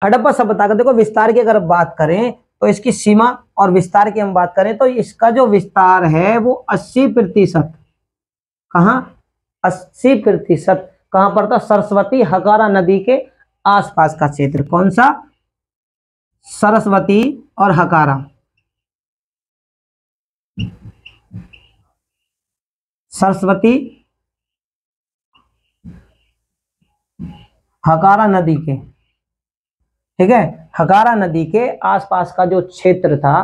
हड़प्पा सभ्यता का देखो विस्तार की अगर बात करें तो इसकी सीमा और विस्तार की हम बात करें तो इसका जो विस्तार है वो 80%, कहाँ 80% कहां पर था? सरस्वती हकारा नदी के आसपास का क्षेत्र। कौन सा? सरस्वती और हकारा, सरस्वती हकारा नदी के, ठीक है, हकारा नदी के आसपास का जो क्षेत्र था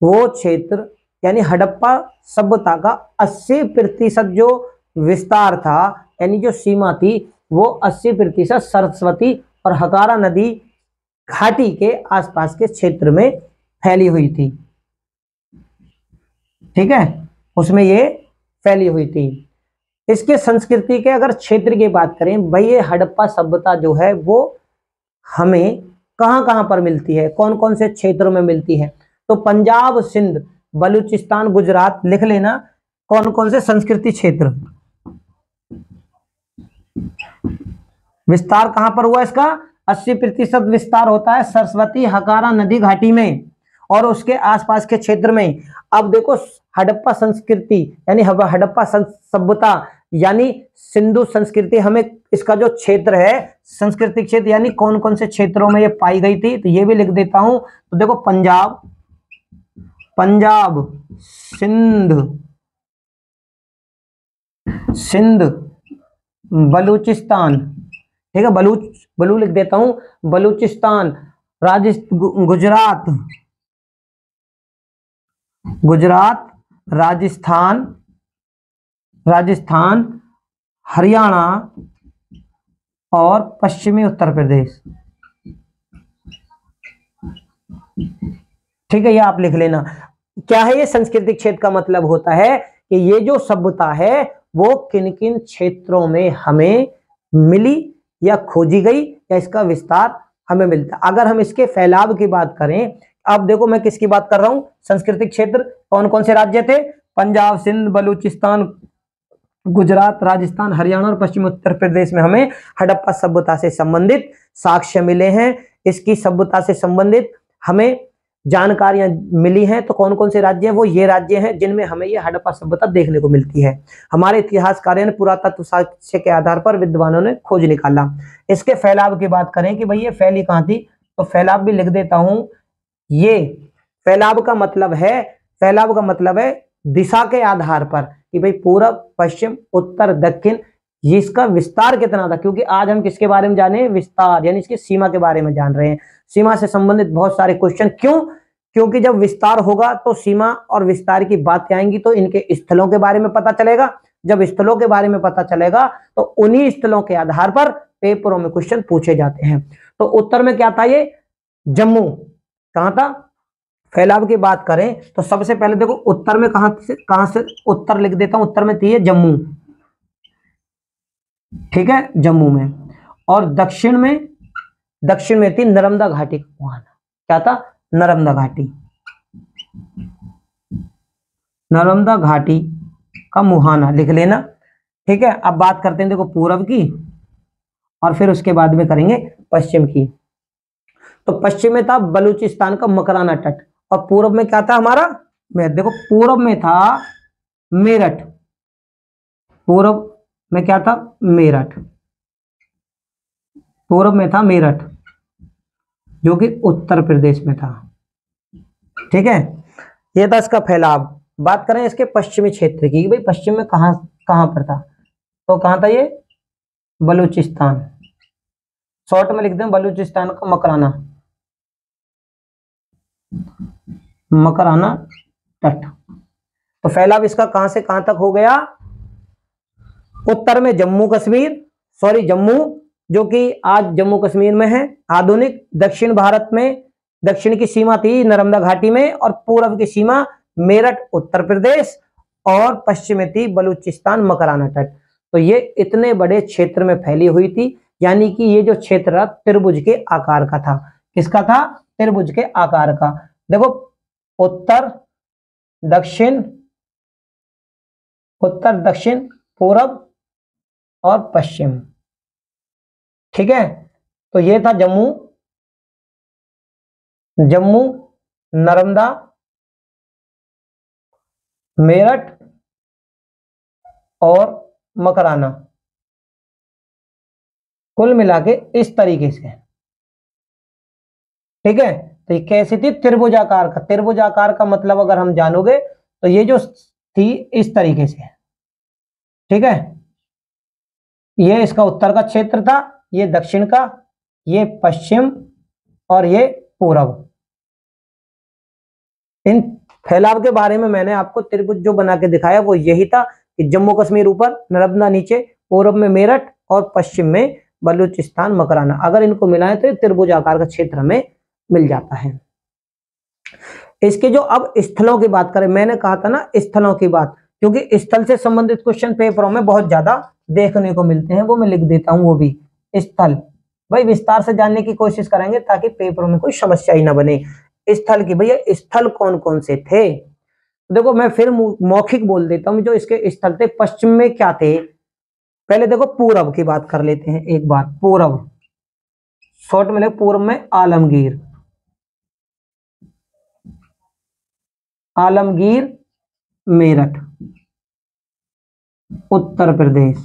वो क्षेत्र यानी हड़प्पा सभ्यता का 80% जो विस्तार था यानी जो सीमा थी वो 80% सरस्वती और हकारा नदी घाटी के आसपास के क्षेत्र में फैली हुई थी। ठीक है, उसमें ये फैली हुई थी। इसके संस्कृति के अगर क्षेत्र की बात करें भाई, ये हड़प्पा सभ्यता जो है वो हमें कहां कहां पर मिलती है, कौन कौन से क्षेत्रों में मिलती है? तो पंजाब, सिंध, बलूचिस्तान, गुजरात, लिख लेना कौन कौन से संस्कृति क्षेत्र। विस्तार कहां पर हुआ इसका? 80% विस्तार होता है सरस्वती हकारा नदी घाटी में और उसके आसपास के क्षेत्र में। अब देखो हड़प्पा संस्कृति यानी हड़प्पा सभ्यता यानी सिंधु संस्कृति, हमें इसका जो क्षेत्र है सांस्कृतिक क्षेत्र यानी कौन कौन से क्षेत्रों में ये पाई गई थी, तो ये भी लिख देता हूं। तो देखो पंजाब, सिंध, बलूचिस्तान, ठीक है, बलू लिख देता हूं, बलूचिस्तान, गुजरात, राजस्थान, हरियाणा और पश्चिमी उत्तर प्रदेश। ठीक है, ये आप लिख लेना। क्या है ये सांस्कृतिक क्षेत्र का मतलब होता है कि ये जो सभ्यता है वो किन किन क्षेत्रों में हमें मिली या खोजी गई या इसका विस्तार हमें मिलता। अगर हम इसके फैलाव की बात करें, अब देखो मैं किसकी बात कर रहा हूं, सांस्कृतिक क्षेत्र कौन कौन से राज्य थे? पंजाब, सिंध, बलूचिस्तान, गुजरात, राजस्थान, हरियाणा और पश्चिमी उत्तर प्रदेश में हमें हड़प्पा सभ्यता से संबंधित साक्ष्य मिले हैं। इसकी सभ्यता से संबंधित हमें जानकारियां मिली हैं। तो कौन कौन से राज्य हैं? वो ये राज्य हैं जिनमें हमें ये हड़प्पा सभ्यता देखने को मिलती है। हमारे इतिहासकारों ने पुरातत्व साक्ष्य के आधार पर विद्वानों ने खोज निकाला। इसके फैलाव की बात करें कि भाई ये फैली कहां थी, तो फैलाव भी लिख देता हूं। ये फैलाव का मतलब है दिशा के आधार पर कि भाई पूर्व, पश्चिम, उत्तर, दक्षिण, ये इसका विस्तार कितना था। क्योंकि आज हम किसके बारे में जाने? विस्तार यानी इसकी सीमा के बारे में जान रहे हैं। सीमा से संबंधित बहुत सारे क्वेश्चन, क्यों? क्योंकि जब विस्तार होगा तो सीमा और विस्तार की बातें आएंगी तो इनके स्थलों के बारे में पता चलेगा। जब स्थलों के बारे में पता चलेगा तो उन्हीं स्थलों के आधार पर पेपरों में क्वेश्चन पूछे जाते हैं। तो उत्तर में क्या था? ये जम्मू। कहां था? फैलाव की बात करें तो सबसे पहले देखो उत्तर में कहां से उत्तर लिख देता हूं। उत्तर में थी जम्मू, ठीक है, जम्मू में। और दक्षिण में थी नर्मदा घाटी का मुहाना। क्या था? नर्मदा घाटी का मुहाना लिख लेना। ठीक है, अब बात करते हैं देखो पूर्व की और फिर उसके बाद में करेंगे पश्चिम की। तो पश्चिम में था बलूचिस्तान का मकराना तट और पूर्व में क्या था हमारा? देखो पूर्व में था मेरठ। पूर्व में क्या था? मेरठ, जो कि उत्तर प्रदेश में था। ठीक है, ये था इसका फैलाव। बात करें इसके पश्चिमी क्षेत्र की, भाई पश्चिम में कहां पर था, तो कहां था ये? बलूचिस्तान। शॉर्ट में लिख दें बलूचिस्तान का मकराना तट। तो फैलाव इसका कहां से कहां तक हो गया? उत्तर में जम्मू, जो कि आज जम्मू कश्मीर में है आधुनिक। दक्षिण भारत में दक्षिण की सीमा थी नर्मदा घाटी में और पूर्व की सीमा मेरठ उत्तर प्रदेश और पश्चिम में थी बलूचिस्तान मकराना तट। तो ये इतने बड़े क्षेत्र में फैली हुई थी, यानी कि ये जो क्षेत्र त्रिभुज के आकार का था। किसका था? त्रिभुज के आकार का। देखो उत्तर दक्षिण, पूर्व और पश्चिम। ठीक है, तो ये था जम्मू, जम्मू, नर्मदा, मेरठ और मकराना, कुल मिला के इस तरीके से। ठीक है, तो ये कैसी थी? त्रिभुजाकार का। त्रिभुजाकार का मतलब अगर हम जानोगे तो ये जो थी इस तरीके से। ठीक है, ये इसका उत्तर का क्षेत्र था, ये दक्षिण का, ये पश्चिम और ये पूर्व। इन फैलाव के बारे में मैंने आपको त्रिभुज जो बना के दिखाया वो यही था कि जम्मू कश्मीर ऊपर, नर्मदा नीचे, पूर्व में मेरठ और पश्चिम में बलूचिस्तान, मकराना। अगर इनको मिलाएं तो त्रिभुज आकार का क्षेत्र में मिल जाता है। इसके जो अब स्थलों की बात करें, मैंने कहा था ना स्थलों की बात, क्योंकि स्थल से संबंधित क्वेश्चन पेपरों में बहुत ज्यादा देखने को मिलते हैं, वो मैं लिख देता हूं। वो भी स्थल भाई विस्तार से जानने की कोशिश करेंगे ताकि पेपरों में कोई समस्या ही ना बने। स्थल की, भैया स्थल कौन कौन से थे? देखो मैं फिर मौखिक बोल देता हूं जो इसके स्थल थे। पश्चिम में क्या थे? पहले देखो पूरब की बात कर लेते हैं एक बार। पूरब शॉर्ट में पूर्व में आलमगीर, आलमगीर मेरठ, उत्तर प्रदेश।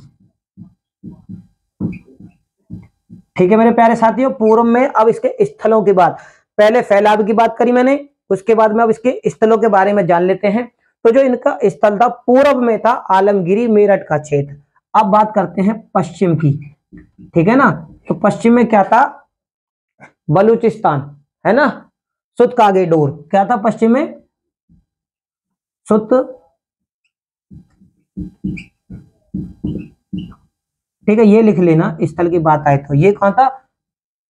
ठीक है मेरे प्यारे साथियों, पूर्व में। अब इसके स्थलों की बात, पहले फैलाव की बात करी मैंने, उसके बाद में अब इसके स्थलों के बारे में जान लेते हैं। तो जो इनका स्थल था पूर्व में था आलमगिरी मेरठ का क्षेत्र। अब बात करते हैं पश्चिम की। ठीक है ना, तो पश्चिम में क्या था? बलूचिस्तान, है ना, सुत कागे डोर। क्या था पश्चिम में? सुत, ठीक है ये लिख लेना स्थल की बात आए तो। ये कहां था?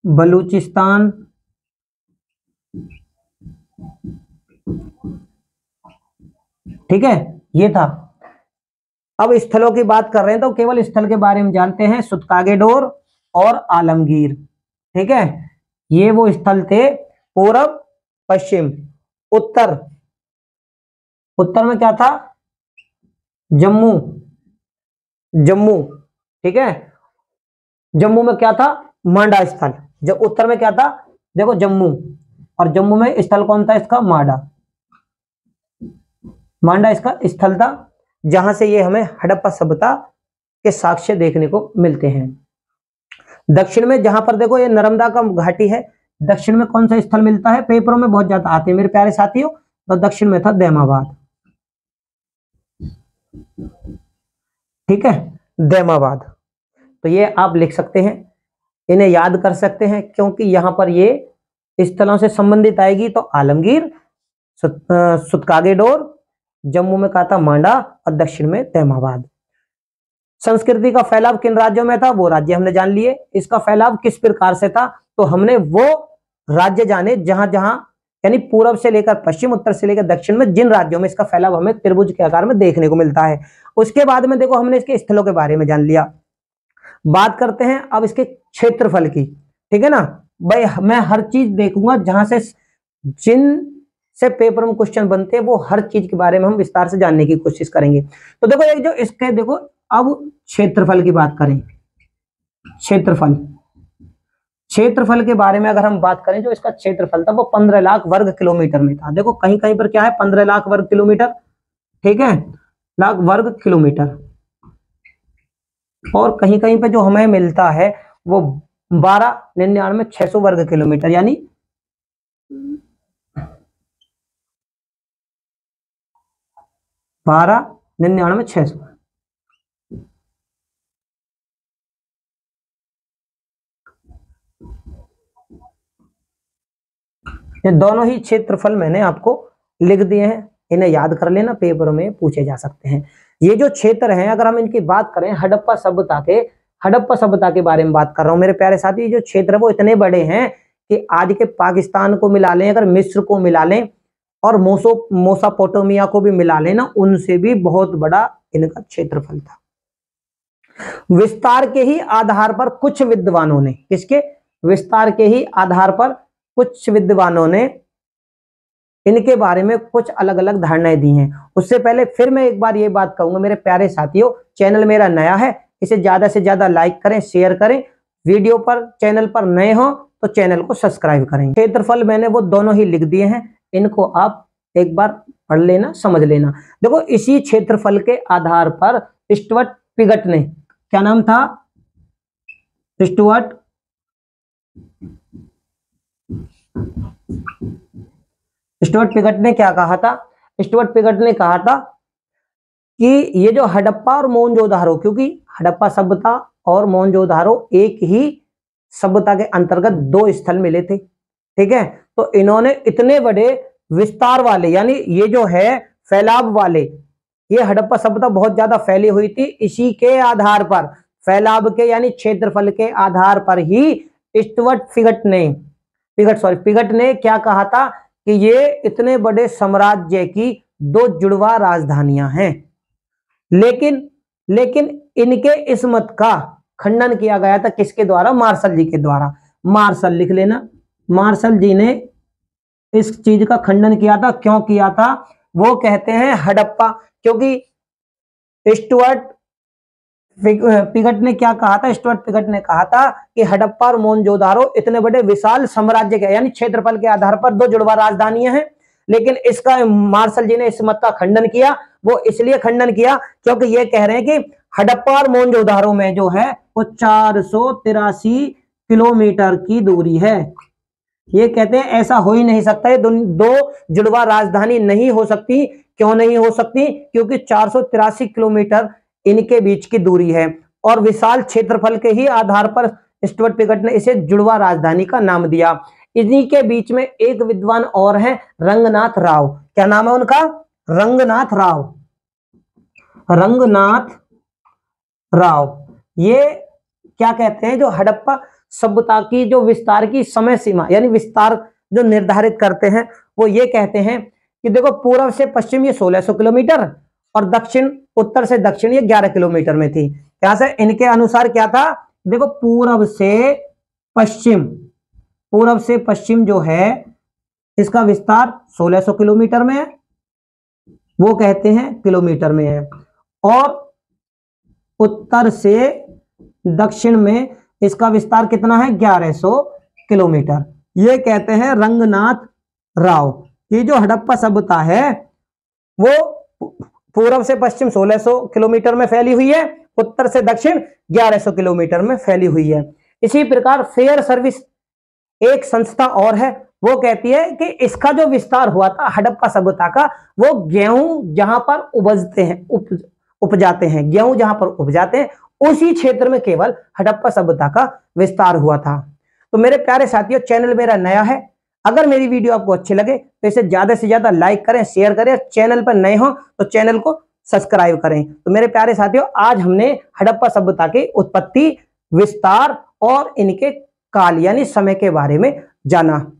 बलूचिस्तान, ठीक है ये था। अब स्थलों की बात कर रहे हैं तो केवल स्थल के बारे में जानते हैं, सुतकागे डोर और आलमगीर। ठीक है, ये वो स्थल थे पूर्व, पश्चिम। उत्तर, उत्तर में क्या था? जम्मू, जम्मू। ठीक है, जम्मू में क्या था? मांडा स्थल। जब उत्तर में क्या था? देखो जम्मू, और जम्मू में स्थल कौन था इसका? मांडा। मांडा इसका स्थल था जहां से ये हमें हड़प्पा सभ्यता के साक्ष्य देखने को मिलते हैं। दक्षिण में जहां पर देखो ये नर्मदा का घाटी है, दक्षिण में कौन सा स्थल मिलता है? पेपरों में बहुत ज्यादा आते हैं मेरे प्यारे साथियों। तो दक्षिण में था दैमाबाद। ठीक है, दैमाबाद। तो ये आप लिख सकते हैं, इन्हें याद कर सकते हैं, क्योंकि यहां पर ये स्थलों से संबंधित आएगी। तो आलमगीर, सुतकागे डोर, जम्मू में कहा था मांडा और दक्षिण में दैमाबाद। संस्कृति का फैलाव किन राज्यों में था? वो राज्य हमने जान लिए। इसका फैलाव किस प्रकार से था? तो हमने वो राज्य जाने जहां जहां, यानी पूर्व से लेकर पश्चिम, उत्तर से लेकर दक्षिण में जिन राज्यों में इसका फैलाव हमें त्रिभुज के आकार में देखने को मिलता है। उसके बाद में देखो हमने इसके स्थलों के बारे में जान लिया। बात करते हैं अब इसके क्षेत्रफल की। ठीक है ना भाई, मैं हर चीज देखूंगा जहां से जिन से पेपर में क्वेश्चन बनते हैं, वो हर चीज के बारे में हम विस्तार से जानने की कोशिश करेंगे। तो देखो एक जो इसके, देखो अब क्षेत्रफल की बात करें। क्षेत्रफल, क्षेत्रफल के बारे में अगर हम बात करें, जो इसका क्षेत्रफल था वो 15 लाख वर्ग किलोमीटर में था। देखो कहीं कहीं पर क्या है? 15 लाख वर्ग किलोमीटर। ठीक है, लाख वर्ग किलोमीटर। और कहीं कहीं पे जो हमें मिलता है वो 12,99,600 वर्ग किलोमीटर, यानी 12,99,600। ये दोनों ही क्षेत्रफल मैंने आपको लिख दिए हैं, इन्हें याद कर लेना, पेपरों में पूछे जा सकते हैं। ये जो क्षेत्र हैं, अगर हम इनकी बात करें, हड़प्पा सभ्यता के, हड़प्पा सभ्यता के बारे में बात कर रहा हूं मेरे प्यारे साथी। जो क्षेत्र है वो इतने बड़े हैं कि आज के पाकिस्तान को मिला लें, अगर मिस्र को मिला लें और मोसापोटामिया को भी मिला लेना, उनसे भी बहुत बड़ा इनका क्षेत्रफल था। विस्तार के ही आधार पर कुछ विद्वानों ने, किसके? विस्तार के ही आधार पर कुछ विद्वानों ने इनके बारे में कुछ अलग अलग धारणाएं दी हैं। उससे पहले फिर मैं एक बार ये बात कहूंगा मेरे प्यारे साथियों, चैनल मेरा नया है, इसे ज्यादा से ज्यादा लाइक करें, शेयर करें, वीडियो पर चैनल पर नए हो तो चैनल को सब्सक्राइब करें। क्षेत्रफल मैंने वो दोनों ही लिख दिए हैं, इनको आप एक बार पढ़ लेना, समझ लेना। देखो इसी क्षेत्रफल के आधार पर स्टुअर्ट पिगट ने, क्या नाम था, स्टुअर्ट पिगट ने क्या कहा था, स्टुअर्ट पिगट ने कहा था कि ये जो हड़प्पा और मोहनजोदारो, क्योंकि हड़प्पा सभ्यता और मोहनजोदारो एक ही सभ्यता के अंतर्गत दो स्थल मिले थे, ठीक है। तो इन्होंने इतने बड़े विस्तार वाले, यानी ये जो है फैलाव वाले, ये हड़प्पा सभ्यता बहुत ज्यादा फैली हुई थी, इसी के आधार पर, फैलाव के यानी क्षेत्रफल के आधार पर ही स्टुअर्ट पिगट ने क्या कहा था कि ये इतने बड़े साम्राज्य की दो जुड़वा राजधानियां हैं। लेकिन इनके इस मत का खंडन किया गया था किसके द्वारा, मार्शल जी के द्वारा। मार्शल लिख लेना, मार्शल जी ने इस चीज का खंडन किया था। क्यों किया था, वो कहते हैं हड़प्पा, क्योंकि स्टुअर्ट पिगट ने क्या कहा था, स्टुअर्ट पिगट ने कहा था कि हड़प्पा और मोहनजोदारो इतने बड़े विशाल साम्राज्य के यानी क्षेत्रफल के आधार पर दो जुड़वा राजधानियां हैं। लेकिन इसका मार्शल जी ने इस मत का खंडन किया। वो इसलिए खंडन किया क्योंकि ये कह रहे हैं कि हड़प्पा और मोहनजोदारो में जो है वो 483 किलोमीटर की दूरी है। ये कहते हैं ऐसा हो ही नहीं सकता, ये दो जुड़वा राजधानी नहीं हो सकती। क्यों नहीं हो सकती, क्योंकि 483 किलोमीटर इनके बीच की दूरी है और विशाल क्षेत्रफल के ही आधार पर स्टुअर्ट पिगट ने इसे जुड़वा राजधानी का नाम दिया। इन्हीं के बीच में एक विद्वान और है, रंगनाथ राव। क्या नाम है उनका, रंगनाथ राव। ये क्या कहते हैं, जो हड़प्पा सभ्यता की जो विस्तार की समय सीमा यानी विस्तार जो निर्धारित करते हैं, वो ये कहते हैं कि देखो पूर्व से पश्चिम ये 1600 किलोमीटर और उत्तर से दक्षिण ये 11 किलोमीटर में थी। क्या से इनके अनुसार क्या था, देखो पूर्व से पश्चिम जो है इसका विस्तार 1600 किलोमीटर में है, वो कहते हैं किलोमीटर में है, और उत्तर से दक्षिण में इसका विस्तार कितना है, 1100 किलोमीटर। ये कहते हैं रंगनाथ राव। ये जो हड़प्पा सभ्यता है वो पूर्व से पश्चिम 1600 किलोमीटर में फैली हुई है, उत्तर से दक्षिण 1100 किलोमीटर में फैली हुई है। इसी प्रकार फेयर सर्विस एक संस्था और है, वो कहती है कि इसका जो विस्तार हुआ था हड़प्पा सभ्यता का, वो गेहूं जहां पर उपजाते हैं, गेहूं जहां पर उपजाते हैं उसी क्षेत्र में केवल हड़प्पा सभ्यता का विस्तार हुआ था। तो मेरे प्यारे साथियों, चैनल मेरा नया है, अगर मेरी वीडियो आपको अच्छी लगे तो इसे ज्यादा से ज्यादा लाइक करें, शेयर करें, चैनल पर नए हो तो चैनल को सब्सक्राइब करें। तो मेरे प्यारे साथियों, आज हमने हड़प्पा सभ्यता की उत्पत्ति, विस्तार और इनके काल यानी समय के बारे में जाना।